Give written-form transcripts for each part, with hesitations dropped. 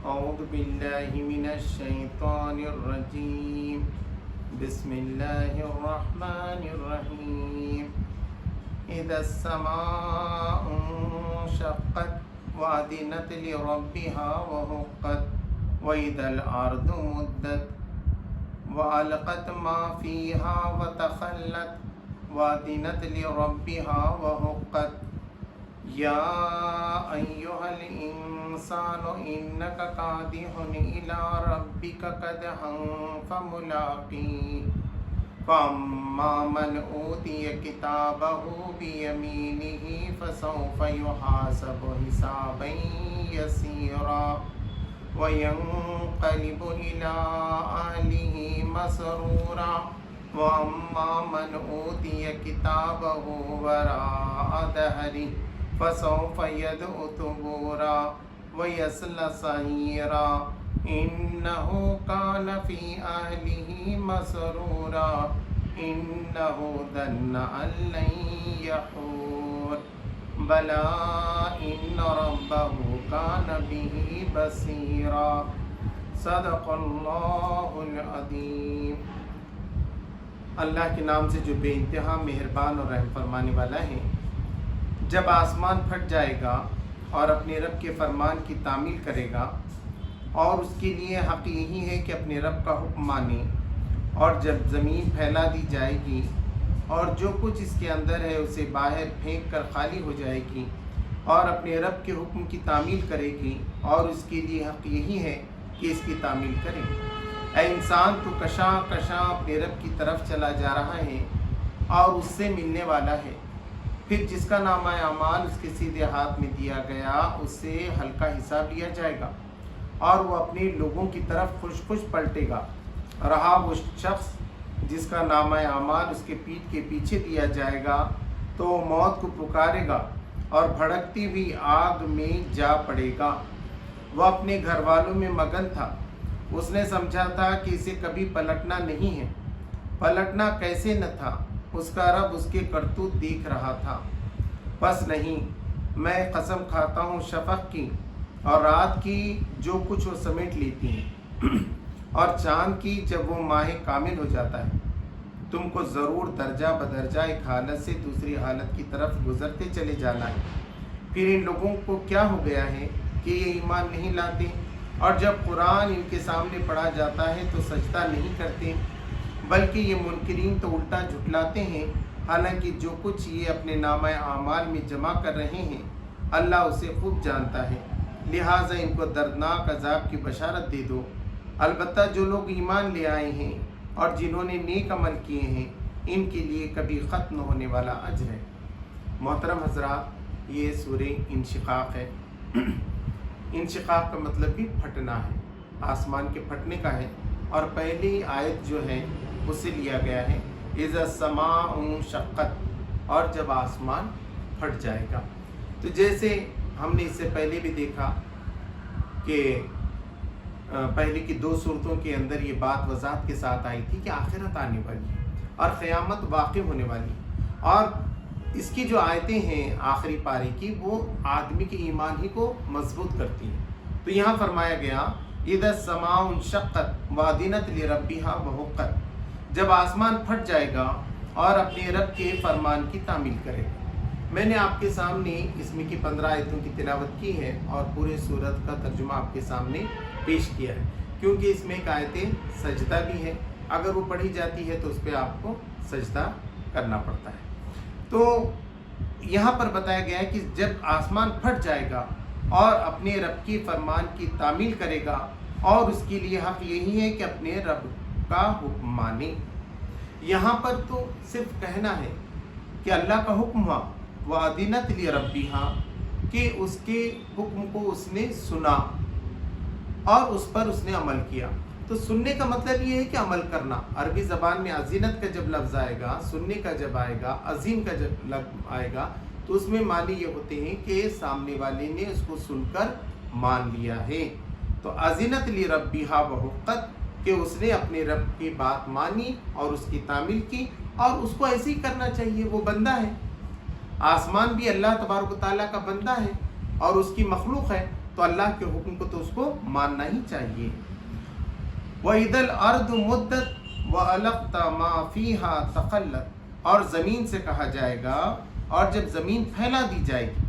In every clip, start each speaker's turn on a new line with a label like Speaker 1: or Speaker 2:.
Speaker 1: أعوذ بالله من الشيطان الرجيم بسم الله الرحمن الرحيم إذا السماء انشقت وأذنت لربها وحقت وإذا الأرض مدت وألقت ما فيها وتخلت وأذنت لربها وحقت يا أيها الإنسان إنك كادح إلى ربك كدحا فملاقيه فأما من أوتي كتابه بيمينه فسوف يحاسب حسابا يسيرا وينقلب إلى أهله مسرورا وأما من أوتي كتابه وراء ظهره فسوف يدعو ثبورا ويصلى سعيرا إنه كان في أهله مسرورا إنه ظن أن لن يحور بلى إن ربه كان به بصيرا صدق اللہ العظیم۔ اللہ کے نام سے جو بے انتہا مہربان اور رحم فرمانے والا ہے۔ جب آسمان پھٹ جائے گا اور اپنے رب کے فرمان کی تعمیل کرے گا، اور اس کے لیے حق یہی ہے کہ اپنے رب کا حکم مانے، اور جب زمین پھیلا دی جائے گی اور جو کچھ اس کے اندر ہے اسے باہر پھینک کر خالی ہو جائے گی اور اپنے رب کے حکم کی تعمیل کرے گی، اور اس کے لیے حق یہی ہے کہ اس کی تعمیل کرے۔ اے انسان، تو کشاں کشاں اپنے رب کی طرف چلا جا رہا ہے اور اس سے ملنے والا ہے۔ پھر جس کا نامہ اعمال اس کے سیدھے ہاتھ میں دیا گیا، اس سے ہلکا حساب لیا جائے گا اور وہ اپنے لوگوں کی طرف خوش خوش پلٹے گا۔ رہا وہ شخص جس کا نامہ اعمال اس کے پیٹھ کے پیچھے دیا جائے گا، تو وہ موت کو پکارے گا اور بھڑکتی ہوئی آگ میں جا پڑے گا۔ وہ اپنے گھر والوں میں مگن تھا، اس نے سمجھا تھا کہ اسے کبھی پلٹنا نہیں ہے۔ پلٹنا کیسے نہ تھا، اس کا رب اس کے کرتوت دیکھ رہا تھا۔ بس نہیں، میں قسم کھاتا ہوں شفق کی اور رات کی جو کچھ وہ سمیٹ لیتی ہیں، اور چاند کی جب وہ ماہ کامل ہو جاتا ہے، تم کو ضرور درجہ بدرجہ ایک حالت سے دوسری حالت کی طرف گزرتے چلے جانا ہے۔ پھر ان لوگوں کو کیا ہو گیا ہے کہ یہ ایمان نہیں لاتے، اور جب قرآن ان کے سامنے پڑھا جاتا ہے تو سجدہ نہیں کرتے، بلکہ یہ منکرین تو الٹا جھٹلاتے ہیں، حالانکہ جو کچھ یہ اپنے نامہ اعمال میں جمع کر رہے ہیں اللہ اسے خوب جانتا ہے۔ لہٰذا ان کو دردناک عذاب کی بشارت دے دو۔ البتہ جو لوگ ایمان لے آئے ہیں اور جنہوں نے نیک عمل کیے ہیں، ان کے لیے کبھی ختم نہ ہونے والا اجر ہے۔ محترم حضرات، یہ سورہ انشقاق ہے۔ انشقاق کا مطلب بھی پھٹنا ہے، آسمان کے پھٹنے کا ہے، اور پہلی آیت جو ہے اس سے لیا گیا ہے اذا السماء انشقت، اور جب آسمان پھٹ جائے گا۔ تو جیسے ہم نے اس سے پہلے بھی دیکھا کہ پہلے کی دو صورتوں کے اندر یہ بات وضاحت کے ساتھ آئی تھی کہ آخرت آنے والی اور قیامت واقع ہونے والی، اور اس کی جو آیتیں ہیں آخری پارے کی وہ آدمی کے ایمان ہی کو مضبوط کرتی ہیں۔ تو یہاں فرمایا گیا اذا السماء انشقت واذنت لربها وحقت، جب آسمان پھٹ جائے گا اور اپنے رب کے فرمان کی تعمیل کرے گا۔ میں نے آپ کے سامنے اس میں کی 15 آیتوں کی تلاوت کی ہے اور پورے سورت کا ترجمہ آپ کے سامنے پیش کیا ہے، کیونکہ اس میں ایک آیت سجدہ بھی ہے، اگر وہ پڑھی جاتی ہے تو اس پہ آپ کو سجدہ کرنا پڑتا ہے۔ تو یہاں پر بتایا گیا ہے کہ جب آسمان پھٹ جائے گا اور اپنے رب کی فرمان کی تعمیل کرے گا، اور اس کے لیے حق یہی ہے کہ اپنے رب کا حکم مانے۔ یہاں پر تو صرف کہنا ہے کہ اللہ کا حکم ہوا وَأَذِنَتْ لِرَبِّهَا، کہ اس کے حکم کو اس نے سنا اور اس پر اس نے عمل کیا۔ تو سننے کا مطلب یہ ہے کہ عمل کرنا۔ عربی زبان میں اذینت کا جب لفظ آئے گا، سننے کا جب آئے گا، عظیم کا جب لفظ آئے گا، تو اس میں معنی یہ ہوتے ہیں کہ سامنے والے نے اس کو سن کر مان لیا ہے۔ تو اذینت لربها وحقت، کہ اس نے اپنے رب کی بات مانی اور اس کی تعمیل کی، اور اس کو ایسے ہی کرنا چاہیے، وہ بندہ ہے۔ آسمان بھی اللہ تبارک و تعالیٰ کا بندہ ہے اور اس کی مخلوق ہے، تو تو اللہ کے حکم کو تو اس کو ماننا ہی چاہیے۔ وَإِذَا الْأَرْضُ مُدَّتْ وَأَلَقْتَ مَا فِيهَا تَقَلَّتْ، اور زمین سے کہا جائے گا، اور جب زمین پھیلا دی جائے گی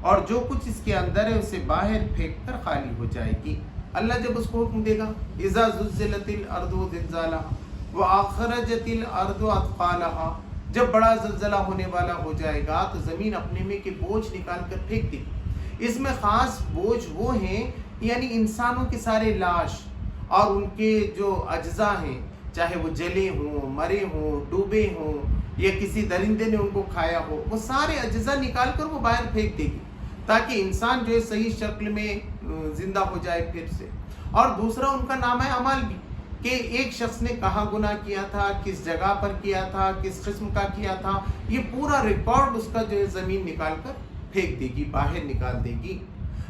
Speaker 1: اور جو کچھ اس کے اندر ہے اسے باہر پھینک کر خالی ہو جائے گی۔ اللہ جب اس کو حکم دے گا اذا زلزلت الارض زلزالها واخرجت الارض اثقالها، جب بڑا زلزلہ ہونے والا ہو جائے گا تو زمین اپنے میں کے بوجھ نکال کر پھینک دے گی۔ اس میں خاص بوجھ وہ ہیں یعنی انسانوں کے سارے لاش اور ان کے جو اجزاء ہیں، چاہے وہ جلے ہوں، مرے ہوں، ڈوبے ہوں یا کسی درندے نے ان کو کھایا ہو، وہ سارے اجزاء نکال کر وہ باہر پھینک دے گی تاکہ انسان جو ہے صحیح شکل میں زندہ ہو جائے پھر سے۔ اور دوسرا ان کا نامہ اعمال بھی، کہ ایک شخص نے کہاں گناہ کیا تھا، کس جگہ پر کیا تھا، کس قسم کا کیا تھا، یہ پورا ریکارڈ اس کا جو ہے زمین نکال کر پھینک دے گی، باہر نکال دے گی۔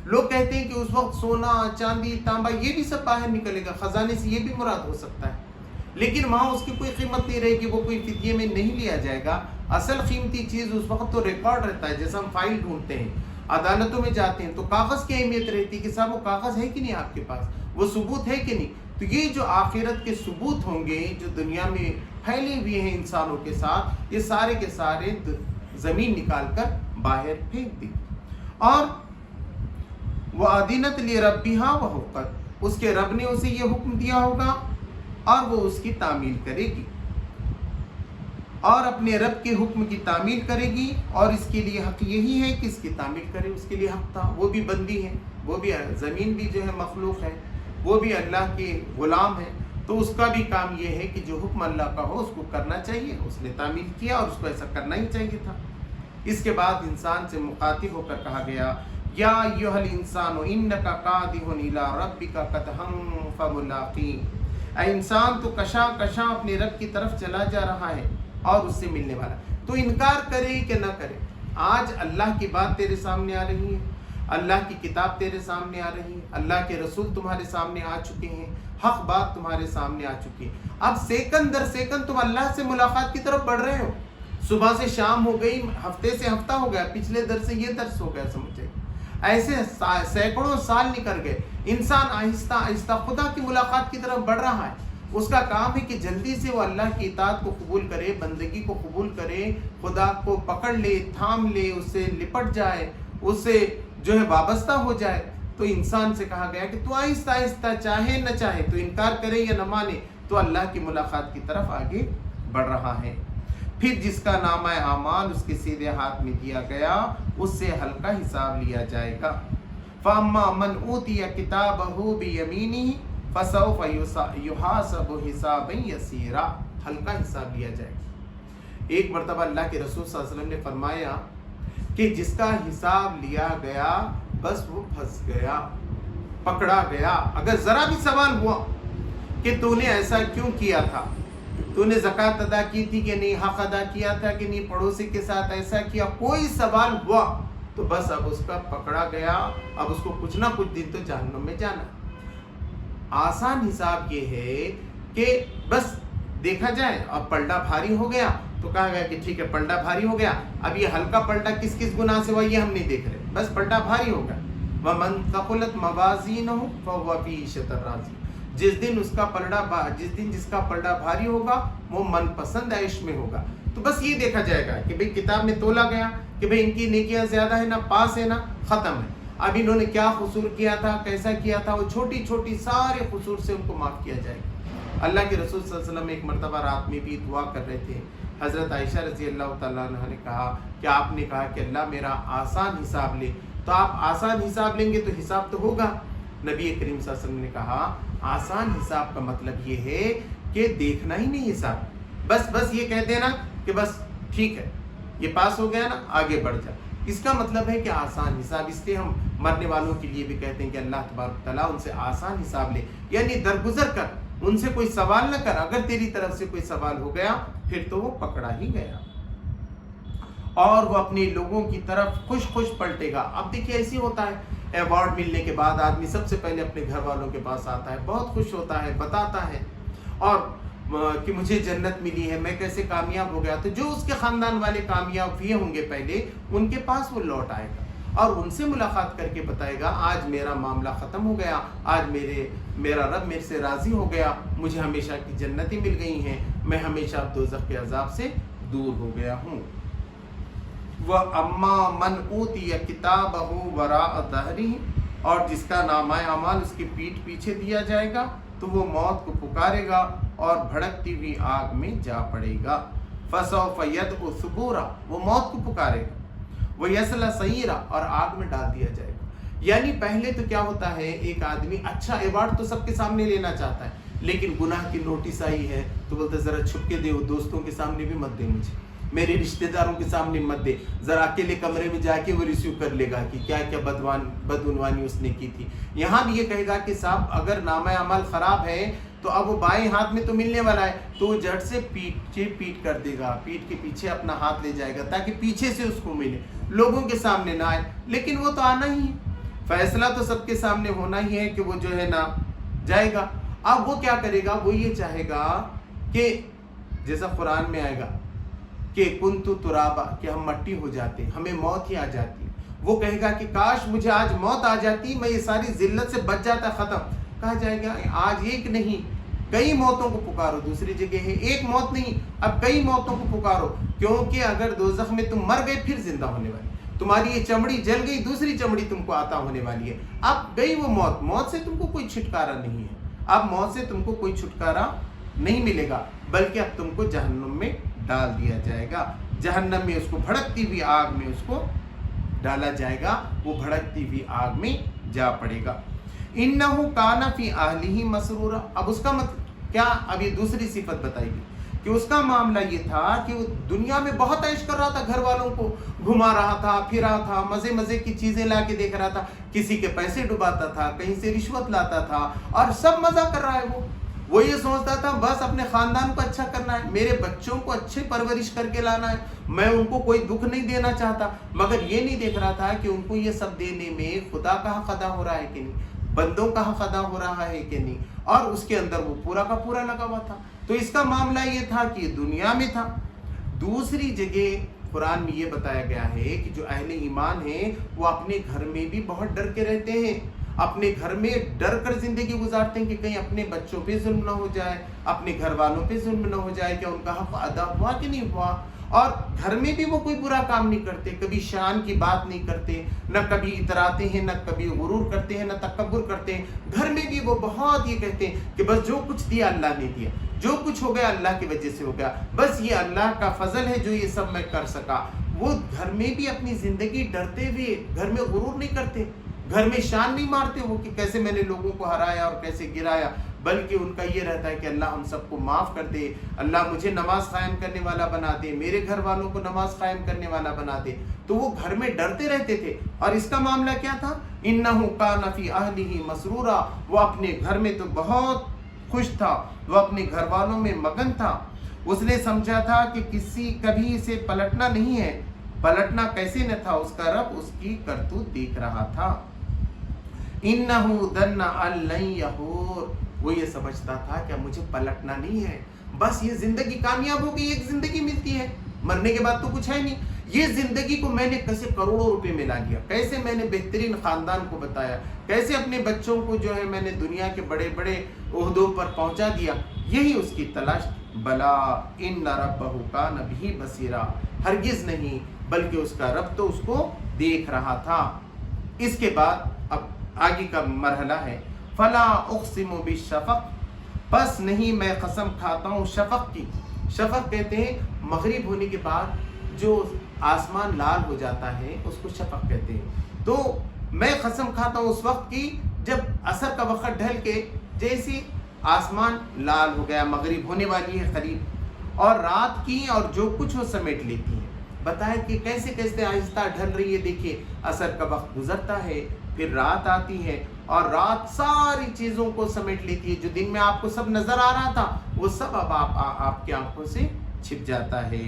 Speaker 1: لوگ کہتے ہیں کہ اس وقت سونا، چاندی، تانبا یہ بھی سب باہر نکلے گا، خزانے سے یہ بھی مراد ہو سکتا ہے، لیکن وہاں اس کی کوئی قیمت نہیں رہے گی، وہ کوئی فدیے میں نہیں لیا جائے گا۔ اصل قیمتی چیز اس وقت تو ریکارڈ رہتا ہے، جیسے ہم فائل ڈھونڈتے ہیں، عدالتوں میں جاتے ہیں تو کاغذ کی اہمیت رہتی ہے کہ صاحب وہ کاغذ ہے کہ نہیں آپ کے پاس، وہ ثبوت ہے کہ نہیں۔ تو یہ جو آخرت کے ثبوت ہوں گے جو دنیا میں پھیلے ہوئے ہیں انسانوں کے ساتھ، یہ سارے کے سارے زمین نکال کر باہر پھینک دی۔ اور وَأَذِنَتْ لِرَبِّهَا وَحُقَّتْ، اس کے رب نے اسے یہ حکم دیا ہوگا اور وہ اس کی تعمیل کرے گی، اور اپنے رب کے حکم کی تعمیل کرے گی، اور اس کے لیے حق یہی ہے کہ اس کی تعمیل کرے، اس کے لیے حق تھا۔ وہ بھی بندی ہے، وہ بھی زمین بھی جو ہے مخلوق ہے، وہ بھی اللہ کے غلام ہے، تو اس کا بھی کام یہ ہے کہ جو حکم اللہ کا ہو اس کو کرنا چاہیے۔ اس نے تعمیل کیا اور اس کو ایسا کرنا ہی چاہیے تھا۔ اس کے بعد انسان سے مخاطب ہو کر کہا گیا یا ایھا الانسان انک کادح الی ربک کدحا فملاقیہ، اے انسان تو کشا کشا اپنے رب کی طرف چلا جا رہا ہے اور اس سے ملنے والا، تو انکار کرے کہ نہ کرے۔ آج اللہ کی بات تیرے سامنے آ رہی ہے، اللہ کی کتاب تیرے سامنے آ رہی ہے، اللہ کے رسول تمہارے سامنے آ چکے ہیں، حق بات تمہارے سامنے آ چکی ہے۔ اب سیکنڈ در سیکنڈ تم اللہ سے ملاقات کی طرف بڑھ رہے ہو، صبح سے شام ہو گئی، ہفتے سے ہفتہ ہو گیا، پچھلے درس سے یہ درس ہو گیا، سمجھے ایسے سینکڑوں سال نکل گئے۔ انسان آہستہ آہستہ خدا کی ملاقات کی طرف بڑھ رہا ہے۔ اس کا کام ہے کہ جلدی سے وہ اللہ کی اطاعت کو قبول کرے، بندگی کو قبول کرے، خدا کو پکڑ لے، تھام لے، اس سے لپٹ جائے، اس سے جو ہے وابستہ ہو جائے۔ تو انسان سے کہا گیا کہ تو آہستہ آہستہ چاہے نہ چاہے، تو انکار کرے یا نہ مانے، تو اللہ کی ملاقات کی طرف آگے بڑھ رہا ہے۔ پھر جس کا نامہ اعمال اس کے سیدھے ہاتھ میں دیا گیا، اس سے ہلکا حساب لیا جائے گا۔ فَأَمَّا مَنْ أُوتِيَ كِتَابَهُ بِيَمِينِهِ فَسَوْفَ يُحَاسَبُ حِسَابًا يَسِيرًا، ہلکا حساب لیا جائے گا۔ ایک مرتبہ اللہ کے رسول صلی اللہ علیہ وسلم نے فرمایا کہ جس کا حساب لیا گیا بس وہ پھنس گیا، پکڑا گیا۔ اگر ذرا بھی سوال ہوا کہ تو نے ایسا کیوں کیا تھا، تو نے زکوٰۃ ادا کی تھی کہ نہیں، حق ادا کیا تھا کہ نہیں، پڑوسی کے ساتھ ایسا کیا، کوئی سوال ہوا تو بس اب اس کا پکڑا گیا، اب اس کو کچھ نہ کچھ دن تو جہنم میں جانا۔ آسان حساب یہ ہے کہ بس دیکھا جائے، اب پلٹا بھاری ہو گیا تو کہا گیا کہ ٹھیک ہے پلٹا بھاری ہو گیا، اب یہ ہلکا پلٹا کس کس گناہ سے ہوا یہ ہم نہیں دیکھ رہے، بس پلٹا بھاری ہو گیا۔ وَمَنْ ثَقُلَتْ مَوَازِينُهُ فَهُوَ فِي عِيشَةٍ راضِيَةٍ، جس دن جس کا پلڑا بھاری ہوگا وہ من پسند عیش میں ہوگا۔ تو بس یہ دیکھا جائے گا کہ بھئی کتاب میں تولا گیا کہ بھئی ان کی نیکیاں زیادہ ہے نا، پاس ہے نا، ختم ہے۔ اب انہوں نے کیا قصور کیا تھا، کیسا کیا تھا، وہ چھوٹی چھوٹی سارے قصور سے ان کو معاف کیا جائے گا۔ اللہ کے رسول صلی اللہ علیہ وسلم ایک مرتبہ رات میں بھی دعا کر رہے تھے، حضرت عائشہ رضی اللہ تعالیٰ عنہ نے کہا کہ آپ نے کہا کہ اللہ میرا آسان حساب لے، تو آپ آسان حساب لیں گے تو حساب تو ہوگا۔ نبی کریم صلی اللہ علیہ وسلم نے کہا آسان حساب کا مطلب یہ ہے کہ دیکھنا ہی نہیں حساب، بس یہ کہہ دینا کہ بس ٹھیک ہے یہ پاس ہو گیا نا، آگے بڑھ جا، اس کا مطلب ہے کہ آسان حساب۔ اس لیے ہم مرنے والوں کے لیے بھی کہتے ہیں کہ اللہ تبارک تعالیٰ ان سے آسان حساب لے، یعنی درگزر کر، ان سے کوئی سوال نہ کر، اگر تیری طرف سے کوئی سوال ہو گیا پھر تو وہ پکڑا ہی گیا، اور وہ اپنے لوگوں کی طرف خوش پلٹے گا۔ اب دیکھیے ایسے ہوتا ہے، ایوارڈ ملنے کے بعد آدمی سب سے پہلے اپنے گھر والوں کے پاس آتا ہے، بہت خوش ہوتا ہے، بتاتا ہے اور کہ مجھے جنت ملی ہے، میں کیسے کامیاب ہو گیا۔ تو جو اس کے خاندان والے کامیاب ہوئے ہوں گے پہلے، ان کے پاس وہ لوٹ آئے گا، اور ان سے ملاقات کر کے بتائے گا آج میرا معاملہ ختم ہو گیا، آج میرا رب میرے سے راضی ہو گیا، مجھے ہمیشہ کی جنتیں مل گئی ہیں، میں ہمیشہ دوزخ کے عذاب سے دور ہو گیا ہوں۔ وَأَمَّا مَنْ أُوتِيَ كِتَابَهُ وَرَاءَ ظَهْرِهِ، اور جس کا نامہ اعمال اس کی پیٹھ پیچھے دیا جائے گا تو وہ موت کو پکارے گا اور بھڑکتی ہوئی آگ میں جا پڑے گا۔ فَسَوْفَ يَدْعُ ثُبُورًا، وہ موت کو پکارے گا، وَيَصْلَىٰ سَعِيرًا، اور آگ میں ڈال دیا جائے گا۔ یعنی پہلے تو کیا ہوتا ہے، ایک آدمی اچھا ایوارڈ تو سب کے سامنے لینا چاہتا ہے، لیکن گناہ کی نوٹس آئی ہے تو بولتا ہے ذرا چھپ کے دے، دوستوں کے سامنے بھی مت دے، مجھے میرے رشتہ داروں کے سامنے مت دے، ذرا اکیلے کمرے میں جا کے وہ ریسیو کر لے گا کہ کیا کیا بدعنوانی اس نے کی تھی۔ یہاں بھی یہ کہے گا کہ صاحب اگر نامہ عمل خراب ہے تو اب وہ بائیں ہاتھ میں تو ملنے والا ہے، تو وہ جھٹ سے پیٹ کر دے گا، پیٹ کے پیچھے اپنا ہاتھ لے جائے گا تاکہ پیچھے سے اس کو ملے، لوگوں کے سامنے نہ آئے، لیکن وہ تو آنا ہی ہے، فیصلہ تو سب کے سامنے ہونا ہی ہے کہ وہ جو ہے نا جائے گا۔ اب وہ کیا کرے گا، وہ یہ چاہے گا کہ جیسا قرآن میں آئے گا کہ کنتو ترابا، کہ ہم مٹی ہو جاتے، ہمیں موت ہی آ جاتی، وہ کہے گا کہ کاش مجھے آج موت آ جاتی، میں یہ ساری ذلت سے بچ جاتا، ختم۔ کہا جائے گا آج ایک نہیں کئی موتوں کو پکارو، دوسری جگہ ہے ایک موت نہیں اب کئی موتوں کو پکارو، کیونکہ اگر دوزخ میں تم مر گئے پھر زندہ ہونے والی، تمہاری یہ چمڑی جل گئی، دوسری چمڑی تم کو عطا ہونے والی ہے، اب گئی وہ موت سے تم کو کوئی چھٹکارا نہیں ہے، اب موت سے تم کو کوئی چھٹکارا نہیں ملے گا، بلکہ اب تم کو جہنم میں ڈال دیا جائے گا، جہنم میں اس کو بھڑکتی ہوئی آگ میں اس کو ڈالا جائے گا، وہ بھڑکتی ہوئی آگ میں جا پڑے گا۔ انہو کان فی اہلہ مسرورا، اب اس کا مطلب کیا، اب یہ دوسری صفت بتائی گئی کہ اس کا معاملہ یہ تھا کہ وہ دنیا میں بہت عیش کر رہا تھا، گھر والوں کو گھما رہا تھا، پھرا تھا، مزے کی چیزیں لا کے دیکھ رہا تھا، کسی کے پیسے ڈباتا تھا، کہیں سے رشوت لاتا تھا، اور سب مزہ کر رہا ہے۔ وہ یہ سوچتا تھا بس اپنے خاندان کو اچھا کرنا ہے، میرے بچوں کو اچھے پرورش کر کے لانا ہے، میں ان کو کوئی دکھ نہیں دینا چاہتا، مگر یہ نہیں دیکھ رہا تھا کہ ان کو یہ سب دینے میں خدا کا حق ادا ہو رہا ہے کہ نہیں، بندوں کا حق ادا ہو رہا ہے کہ نہیں، اور اس کے اندر وہ پورا کا پورا لگا ہوا تھا۔ تو اس کا معاملہ یہ تھا کہ دنیا میں تھا۔ دوسری جگہ قرآن میں یہ بتایا گیا ہے کہ جو اہل ایمان ہیں وہ اپنے گھر میں بھی بہت ڈر کے رہتے ہیں، اپنے گھر میں ڈر کر زندگی گزارتے ہیں کہ کہیں اپنے بچوں پہ ظلم نہ ہو جائے، اپنے گھر والوں پہ ظلم نہ ہو جائے، کہ ان کا حق ادا ہوا کہ نہیں ہوا، اور گھر میں بھی وہ کوئی برا کام نہیں کرتے، کبھی شان کی بات نہیں کرتے، نہ کبھی اتراتے ہیں، نہ کبھی غرور کرتے ہیں، نہ تکبر کرتے ہیں، گھر میں بھی وہ بہت یہ کہتے ہیں کہ بس جو کچھ دیا اللہ نے دیا، جو کچھ ہو گیا اللہ کی وجہ سے ہو گیا، بس یہ اللہ کا فضل ہے جو یہ سب میں کر سکا۔ وہ گھر میں بھی اپنی زندگی ڈرتے ہوئے، گھر میں غرور نہیں کرتے، گھر میں شان نہیں مارتے وہ کہ کیسے میں نے لوگوں کو ہرایا اور کیسے گرایا، بلکہ ان کا یہ رہتا ہے کہ اللہ ہم سب کو معاف کر دے، اللہ مجھے نماز قائم کرنے والا بنا دے، میرے گھر والوں کو نماز قائم کرنے والا بنا دے۔ تو وہ گھر میں ڈرتے رہتے تھے، اور اس کا معاملہ کیا تھا، انہ کان فی اہلہ مسرورا، وہ اپنے گھر میں تو بہت خوش تھا، وہ اپنے گھر والوں میں مگن تھا، اس نے سمجھا تھا کہ کسی کبھی اسے پلٹنا نہیں ہے، پلٹنا کیسے نہ تھا، اس کا رب اس کی کرتوت دیکھ رہا تھا۔ انہو ظن ان لن یحور، وہ یہ سمجھتا تھا کہ مجھے پلٹنا نہیں ہے، بس یہ زندگی کامیاب ہو گئی، ایک زندگی ملتی ہے، مرنے کے بعد تو کچھ ہے نہیں، یہ زندگی کو میں نے کیسے کروڑوں روپے میں لا لیا، کیسے میں نے بہترین خاندان کو بتایا، کیسے اپنے بچوں کو جو ہے میں نے دنیا کے بڑے بڑے عہدوں پر پہنچا دیا، یہی اس کی تلاش۔ بلا ان ربہ کان بہ بصیرا، ہرگز نہیں، بلکہ اس کا رب تو اس کو دیکھ رہا تھا۔ اس کے بعد اب آگے کا مرحلہ ہے، فلا اقسم بالشفق، پس نہیں میں قسم کھاتا ہوں شفق کی۔ شفق کہتے ہیں مغرب ہونے کے بعد جو آسمان لال ہو جاتا ہے اس کو شفق کہتے ہیں، تو میں قسم کھاتا ہوں اس وقت کی جب عصر کا وقت ڈھل کے جیسے آسمان لال ہو گیا، مغرب ہونے والی ہے قریب، اور رات کی اور جو کچھ وہ سمیٹ لیتی ہے۔ بتایا کہ کیسے کیسے آہستہ ڈھل رہی ہے، دیکھیے عصر کا وقت گزرتا ہے، پھر رات آتی ہے، اور رات ساری چیزوں کو سمیٹ لیتی ہے، جو دن میں آپ کو سب نظر آ رہا تھا وہ سب اب آپ کی آنکھوں سے چھپ جاتا ہے،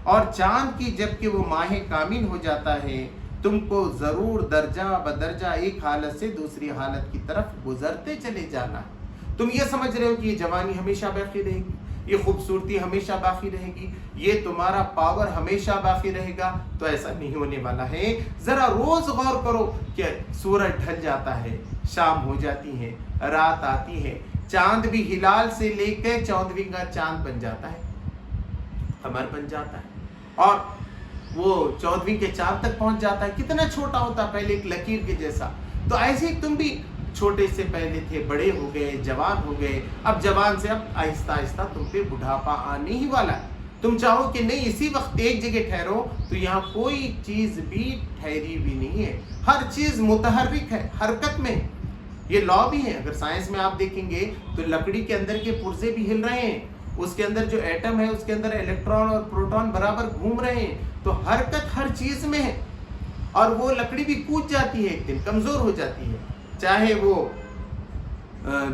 Speaker 1: اور چاند کی جب کہ وہ ماہ کامل ہو جاتا ہے، تم کو ضرور درجہ بدرجہ ایک حالت سے دوسری حالت کی طرف گزرتے چلے جانا ہے۔ تم یہ سمجھ رہے ہو کہ یہ جوانی ہمیشہ باقی رہے گی، یہ خوبصورتی ہمیشہ باقی رہے گی، یہ تمہارا پاور ہمیشہ باقی رہے گا، تو ایسا نہیں ہونے والا ہے۔ ذرا روز غور کرو کہ سورج ڈھل جاتا ہے، شام ہو جاتی ہے، رات آتی ہے، چاند بھی ہلال سے لے کے 14ویں کا چاند بن جاتا ہے، قمر بن جاتا ہے، اور وہ 14ویں کے چاند تک پہنچ جاتا ہے۔ کتنا چھوٹا ہوتا پہلے ایک لکیر کے جیسا۔ تو ایسے ہی تم بھی چھوٹے سے پہلے تھے، بڑے ہو گئے، جوان ہو گئے، اب جوان سے اب آہستہ آہستہ تم پہ بڑھاپا آنے ہی والا ہے۔ تم چاہو کہ نہیں اسی وقت ایک جگہ ٹھہرو، تو یہاں کوئی چیز بھی ٹھہری بھی نہیں ہے، ہر چیز متحرک ہے، حرکت میں۔ یہ لا بھی ہے، اگر سائنس میں آپ دیکھیں گے تو لکڑی کے اندر کے پرزے بھی ہل رہے ہیں، اس کے اندر جو ایٹم ہے اس کے اندر الیکٹران اور پروٹون برابر گھوم رہے ہیں، تو حرکت ہر چیز میں ہے۔ اور وہ لکڑی بھی کود جاتی ہے، ایک دن کمزور ہو جاتی ہے، چاہے وہ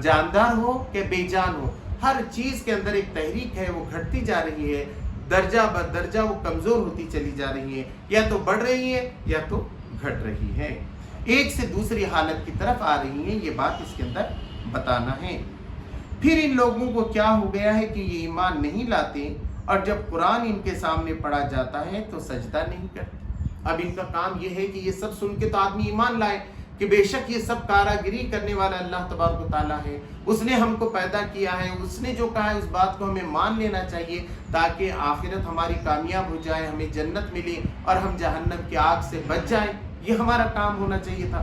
Speaker 1: جاندار ہو کہ بے جان ہو، ہر چیز کے اندر ایک تحریک ہے، وہ گھٹتی جا رہی ہے، درجہ بر درجہ وہ کمزور ہوتی چلی جا رہی ہے، یا تو بڑھ رہی ہے یا تو گھٹ رہی ہے، ایک سے دوسری حالت کی طرف آ رہی ہے۔ یہ بات اس کے اندر بتانا ہے۔ پھر ان لوگوں کو کیا ہو گیا ہے کہ یہ ایمان نہیں لاتے، اور جب قرآن ان کے سامنے پڑھا جاتا ہے تو سجدہ نہیں کرتے۔ اب ان کا کام یہ ہے کہ یہ سب سن کے تو آدمی ایمان لائے کہ بے شک یہ سب کاراگری کرنے والا اللہ تبارک و تعالیٰ ہے، اس نے ہم کو پیدا کیا ہے، اس نے جو کہا ہے اس بات کو ہمیں مان لینا چاہیے، تاکہ آخرت ہماری کامیاب ہو جائے، ہمیں جنت ملے اور ہم جہنم کی آگ سے بچ جائیں۔ یہ ہمارا کام ہونا چاہیے تھا۔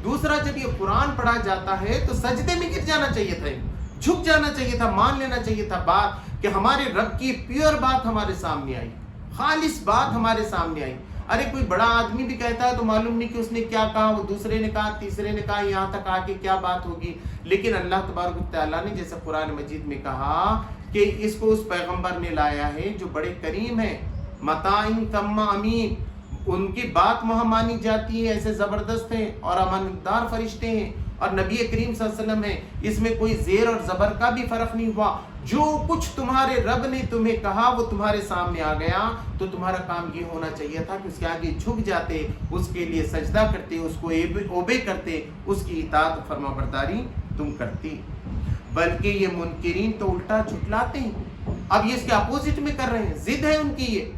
Speaker 1: دوسرا، جب یہ قرآن پڑھا جاتا ہے تو سجدے میں گر جانا چاہیے تھا، جھک جانا چاہیے تھا، مان لینا چاہیے تھا بات کہ ہمارے رب کی پیور بات ہمارے سامنے آئی، خالص بات ہمارے سامنے آئی۔ ارے کوئی بڑا آدمی بھی کہتا ہے تو معلوم نہیں کہ اس نے کیا کہا، وہ دوسرے نے کہا، تیسرے نے کہا، یہاں تک آ کے کیا بات ہوگی۔ لیکن اللہ تبارک و تعالیٰ نے جیسے قرآن مجید میں کہا کہ اس کو اس پیغمبر نے لایا ہے جو بڑے کریم ہیں، متاعن ثم امین، ان کی بات وہاں مانی جاتی ہے، ایسے زبردست ہیں اور امانتدار فرشتے ہیں، اور نبی کریم صلی اللہ علیہ وسلم ہے، اس میں کوئی زیر اور زبر کا بھی فرق نہیں ہوا۔ جو کچھ تمہارے رب نے تمہیں کہا وہ تمہارے سامنے آ گیا، تو تمہارا کام یہ ہونا چاہیے تھا کہ اس کے آگے جھک جاتے، اس کے لیے سجدہ کرتے، اس کو اوبے کرتے، اس کی اطاعت فرما برداری تم کرتی۔ بلکہ یہ منکرین تو الٹا جھٹلاتے ہیں، اب یہ اس کے اپوزٹ میں کر رہے ہیں، ضد ہے ان کی یہ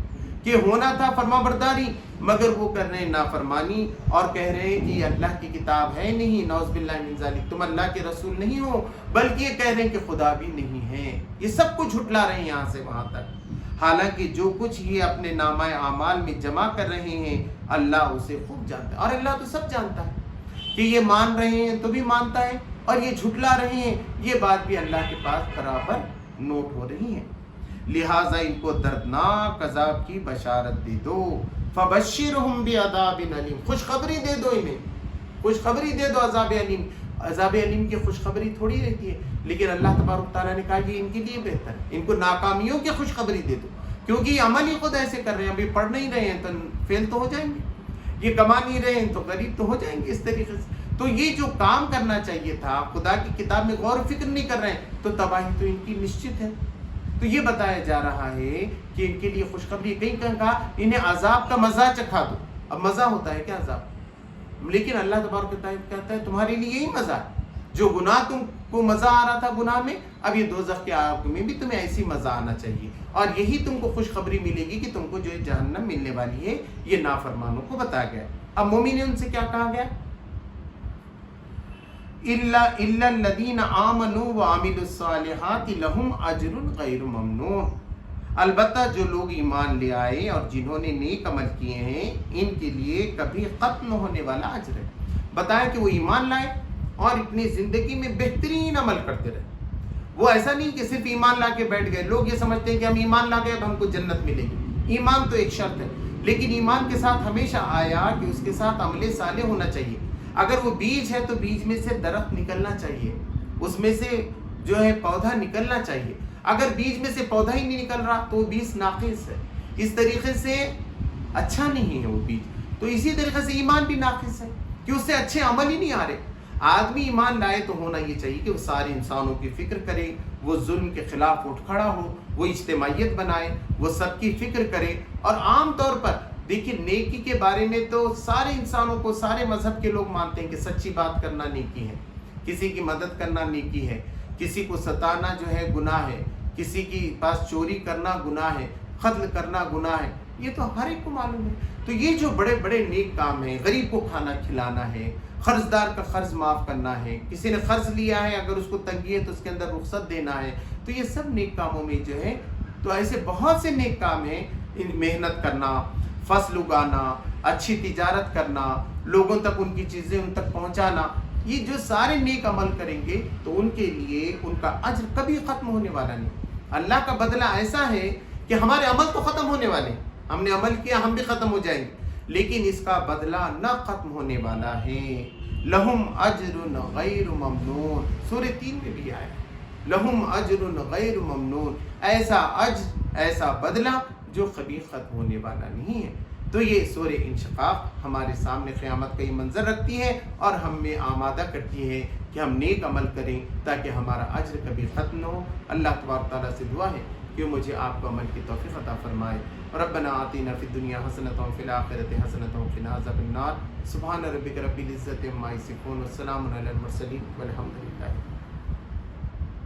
Speaker 1: کہ ہونا تھا فرما برداری، مگر وہ کر رہے ہیں نافرمانی، اور کہہ رہے ہیں کہ یہ اللہ کی کتاب ہے نہیں، نعوذ باللہ من ذالک، تم اللہ کے رسول نہیں ہو، بلکہ یہ کہہ رہے ہیں کہ خدا بھی نہیں ہے۔ یہ سب کچھ جھٹلا رہے ہیں یہاں سے وہاں تک، حالانکہ جو کچھ یہ اپنے نامہ اعمال میں جمع کر رہے ہیں اللہ اسے خوب جانتا ہے، اور اللہ تو سب جانتا ہے کہ یہ مان رہے ہیں تو بھی مانتا ہے، اور یہ جھٹلا رہے ہیں یہ بات بھی اللہ کے پاس برابر نوٹ ہو رہی ہے۔ لہٰذا ان کو دردناک عذاب کی بشارت دے دو، فبشرہم بعذاب علیم، خوشخبری دے دو، انہیں خوشخبری دے دو عذاب علیم۔ عذاب علیم کی خوشخبری تھوڑی رہتی ہے، لیکن اللہ تبارک تعالیٰ نے کہا کہ ان کے لیے بہتر ہے، ان کو ناکامیوں کی خوشخبری دے دو، کیونکہ یہ عمل ہی خود ایسے کر رہے ہیں، ابھی پڑھ نہیں رہے ہیں تو فیل تو ہو جائیں گے، یہ کما نہیں رہے ہیں تو غریب تو ہو جائیں گے، اس طریقے سے۔ تو یہ جو کام کرنا چاہیے تھا، خدا کی کتاب میں غور و فکر نہیں کر رہے ہیں، تو تباہی تو ان کی نشچت ہے۔ تو یہ بتایا جا رہا ہے کہ ان کے لیے خوشخبری، کہیں کہا انہیں عذاب کا مزہ چکھا دو۔ اب مزہ ہوتا ہے کیا عذاب؟ لیکن اللہ تبارک و تعالیٰ کہتا ہے تمہارے لیے یہی مزہ ہے، جو گناہ تم کو مزہ آ رہا تھا گناہ میں، اب یہ دوزخ کے آگ میں بھی تمہیں ایسی مزہ آنا چاہیے، اور یہی تم کو خوشخبری ملے گی کہ تم کو جو جہنم ملنے والی ہے، یہ نافرمانوں کو بتایا گیا۔ اب مومن ان سے کیا کہا گیا؟ إِلَّا الَّذِينَ آمَنُوا وَعَمِلُوا الصَّالِحَاتِ لَهُمْ أَجْرٌ غَيْرُ مَمْنُونٍ، البتہ جو لوگ ایمان لے آئے اور جنہوں نے نیک عمل کیے ہیں، ان کے لیے کبھی ختم ہونے والا اجر ہے۔ بتایا کہ وہ ایمان لائے اور اپنی زندگی میں بہترین عمل کرتے رہے، وہ ایسا نہیں کہ صرف ایمان لا کے بیٹھ گئے۔ لوگ یہ سمجھتے ہیں کہ ہم ایمان لا گئے اب ہم کو جنت ملے گی، ایمان تو ایک شرط ہے، لیکن ایمان کے ساتھ ہمیشہ آیا کہ اس کے ساتھ عمل صالح ہونا چاہیے۔ اگر وہ بیج ہے تو بیج میں سے درخت نکلنا چاہیے، اس میں سے جو ہے پودا نکلنا چاہیے۔ اگر بیج میں سے پودا ہی نہیں نکل رہا تو وہ بیج ناقص ہے، اس طریقے سے اچھا نہیں ہے وہ بیج۔ تو اسی طریقے سے ایمان بھی ناقص ہے کہ اس سے اچھے عمل ہی نہیں آ رہے۔ آدمی ایمان لائے تو ہونا یہ چاہیے کہ وہ سارے انسانوں کی فکر کرے، وہ ظلم کے خلاف اٹھ کھڑا ہو، وہ اجتماعیت بنائے، وہ سب کی فکر کرے۔ اور عام طور پر دیکھیے نیکی کے بارے میں تو سارے انسانوں کو، سارے مذہب کے لوگ مانتے ہیں کہ سچی بات کرنا نیکی ہے، کسی کی مدد کرنا نیکی ہے، کسی کو ستانا جو ہے گناہ ہے، کسی کی پاس چوری کرنا گناہ ہے، قتل کرنا گناہ ہے، یہ تو ہر ایک کو معلوم ہے۔ تو یہ جو بڑے بڑے نیک کام ہیں، غریب کو کھانا کھلانا ہے، قرض دار کا قرض معاف کرنا ہے، کسی نے قرض لیا ہے اگر اس کو تنگی ہے تو اس کے اندر رخصت دینا ہے، تو یہ سب نیک کاموں میں جو ہے، تو ایسے بہت سے نیک کام ہیں، محنت کرنا، فصل اگانا، اچھی تجارت کرنا، لوگوں تک ان کی چیزیں ان تک پہنچانا، یہ جو سارے نیک عمل کریں گے تو ان کے لیے ان کا اجر کبھی ختم ہونے والا نہیں۔ اللہ کا بدلہ ایسا ہے کہ ہمارے عمل تو ختم ہونے والے ہیں، ہم نے عمل کیا ہم بھی ختم ہو جائیں گے، لیکن اس کا بدلہ نہ ختم ہونے والا ہے۔ لہم اجر غیر ممنون، سورہ 3 میں بھی آیا لہم اجر غیر ممنون، ایسا اجر، ایسا بدلہ جو کبھی ختم ہونے والا نہیں ہے۔ تو یہ سورہ انشقاق ہمارے سامنے قیامت کا یہ منظر رکھتی ہے اور ہمیں آمادہ کرتی ہے کہ ہم نیک عمل کریں تاکہ ہمارا اجر کبھی ختم نہ ہو۔ اللہ تبارک تعالیٰ سے دعا ہے کہ مجھے آپ کو عمل کی توفیق عطا فرمائے۔ ربنا آتنا فی الدنیا حسنۃ وفی الآخرۃ حسنۃ وقنا عذاب النار۔ سبحان ربک رب العزۃ عما یصفون، والسلام علی المرسلین والحمد للہ۔